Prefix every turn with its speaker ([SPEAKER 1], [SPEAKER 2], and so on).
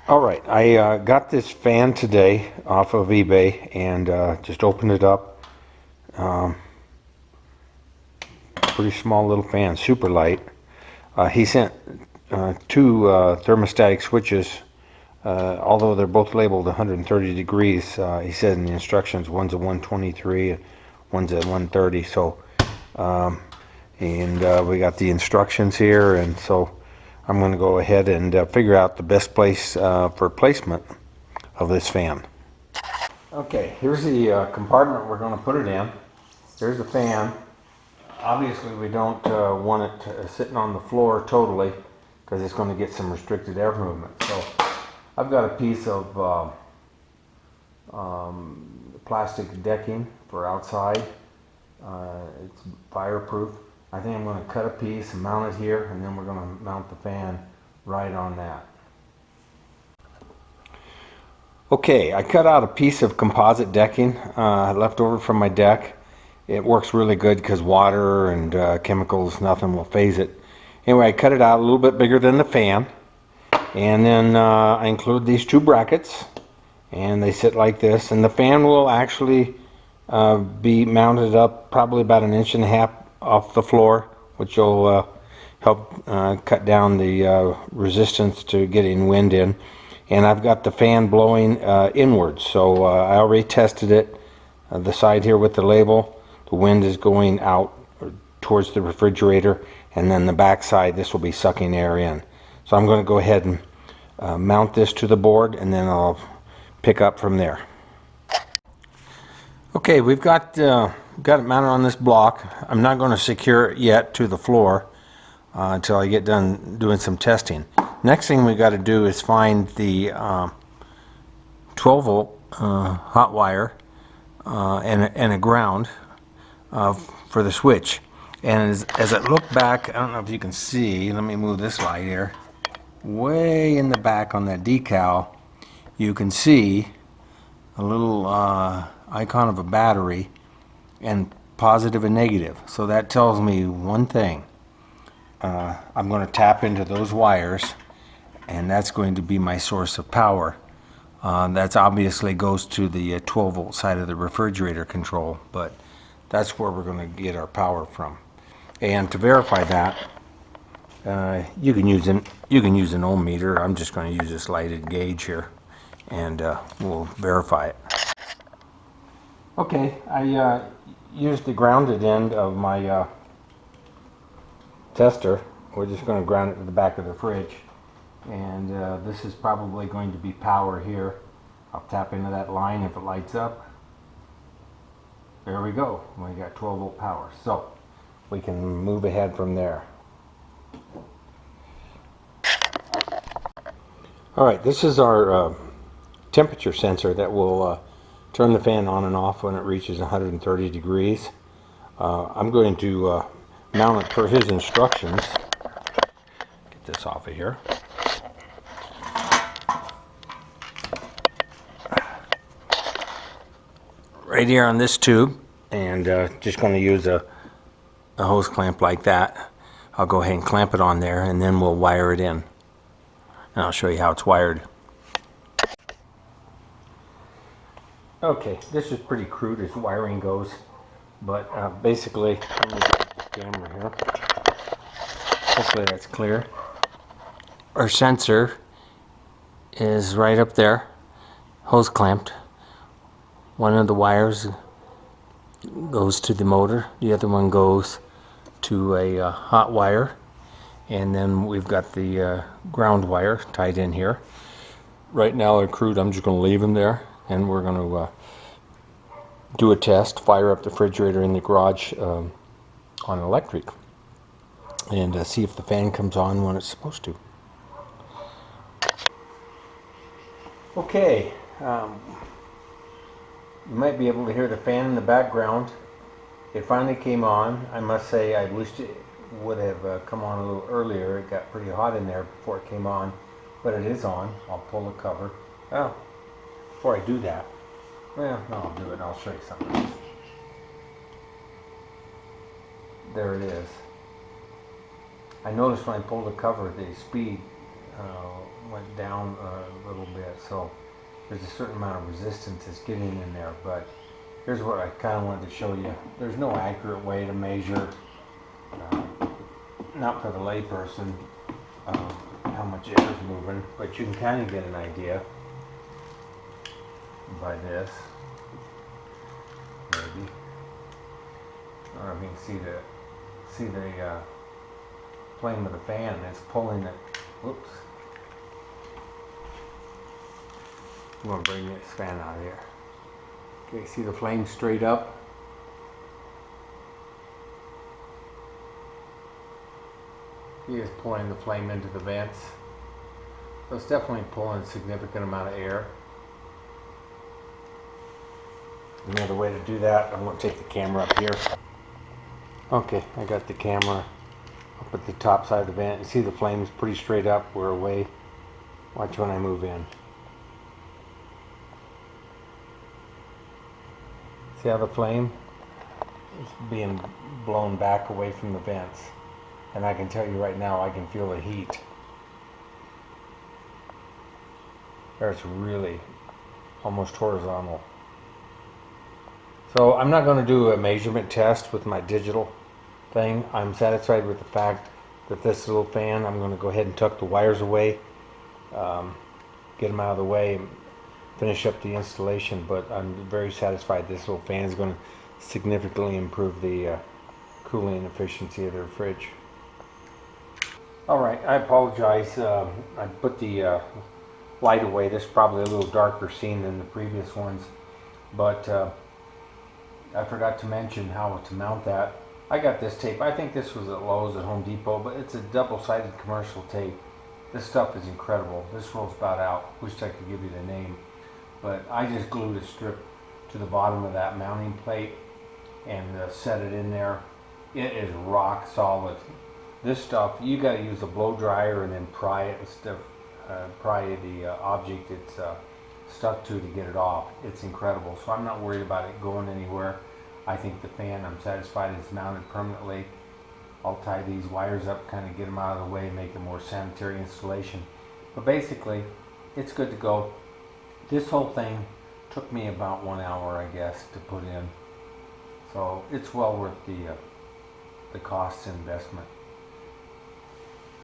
[SPEAKER 1] Alright, I got this fan today off of eBay and just opened it up. Pretty small little fan, super light. He sent two thermostatic switches, although they're both labeled 130 degrees. He said in the instructions one's a 123, one's a 130. So, we got the instructions here, and so I'm going to go ahead and figure out the best place for placement of this fan. Okay, here's the compartment we're going to put it in. There's the fan. Obviously we don't want it sitting on the floor totally, because it's going to get some restricted air movement. So I've got a piece of plastic decking for outside. It's fireproof. I think I'm going to cut a piece and mount it here, and then we're going to mount the fan right on that. Okay, I cut out a piece of composite decking left over from my deck. It works really good because water and chemicals, nothing will phase it. Anyway, I cut it out a little bit bigger than the fan, and then I include these two brackets, and they sit like this, and the fan will actually be mounted up probably about 1.5 inches off the floor, which will help cut down the resistance to getting wind in. And I've got the fan blowing inwards, so I already tested it. The side here with the label, the wind is going out towards the refrigerator, and then the back side, this will be sucking air in. So I'm going to go ahead and mount this to the board, and then I'll pick up from there. Okay, we've got it mounted on this block. I'm not going to secure it yet to the floor until I get done doing some testing. Next thing we got to do is find the 12 volt hot wire and a ground for the switch. And as I look back, I don't know if you can see, let me move this light here. Way in the back on that decal, you can see a little icon of a battery and positive and negative. So that tells me one thing. I'm going to tap into those wires, and that's going to be my source of power. That's obviously goes to the 12 volt side of the refrigerator control, but that's where we're going to get our power from. And to verify that, you can use an ohm meter. I'm just going to use this lighted gauge here, and we'll verify it. Okay, I used the grounded end of my tester. We're just going to ground it to the back of the fridge, and this is probably going to be power here. I'll tap into that line if it lights up. There we go. We got 12 volt power, so we can move ahead from there. Alright, this is our temperature sensor that will turn the fan on and off when it reaches 130 degrees. I'm going to mount it per his instructions. Get this off of here. Right here on this tube, and just going to use a hose clamp like that. I'll go ahead and clamp it on there, and then we'll wire it in. And I'll show you how it's wired. Okay, this is pretty crude as wiring goes, but basically, let me get the camera here. Hopefully that's clear. Our sensor is right up there, hose clamped. One of the wires goes to the motor, the other one goes to a hot wire, and then we've got the ground wire tied in here. Right now they're crude, I'm just going to leave them there, and we're going to do a test, fire up the refrigerator in the garage on electric, and see if the fan comes on when it's supposed to. Okay, you might be able to hear the fan in the background. It finally came on. I must say I wished it would have come on a little earlier. It got pretty hot in there before it came on, but it is on. I'll pull the cover. Oh, before I do that, well, no, I'll do it. I'll show you something. There it is. I noticed when I pulled the cover, the speed went down a little bit, so there's a certain amount of resistance that's getting in there. But here's what I kind of wanted to show you. There's no accurate way to measure, not for the layperson, how much air is moving, but you can kind of get an idea by this, maybe. I don't know if you can see the flame of the fan. It's pulling it. Whoops. I'm going to bring this fan out here. Okay, see the flame straight up? He is pulling the flame into the vents. So it's definitely pulling a significant amount of air. Another way to do that, I'm going to take the camera up here. Okay, I got the camera up at the top side of the vent. You see the flame's pretty straight up. We're away. Watch when I move in. See how the flame is being blown back away from the vents. And I can tell you right now, I can feel the heat. It's really almost horizontal. So I'm not going to do a measurement test with my digital thing. I'm satisfied with the fact that this little fan, I'm going to go ahead and tuck the wires away, get them out of the way, and finish up the installation. But I'm very satisfied this little fan is going to significantly improve the cooling efficiency of their fridge. Alright, I apologize. I put the light away. This is probably a little darker scene than the previous ones, but I forgot to mention how to mount that. I got this tape. I think this was at Lowe's at Home Depot, but it's a double-sided commercial tape. This stuff is incredible. This rolls about out. Wish I could give you the name, but I just glued a strip to the bottom of that mounting plate and set it in there. It is rock solid. This stuff, you got to use a blow dryer and then pry it instead of pry the object it's stuck to get it off. It's incredible. So I'm not worried about it going anywhere. I think the fan, I'm satisfied it's mounted permanently. I'll tie these wires up, kind of get them out of the way, make a more sanitary installation. But basically, it's good to go. This whole thing took me about 1 hour, I guess, to put in. So it's well worth the cost and investment.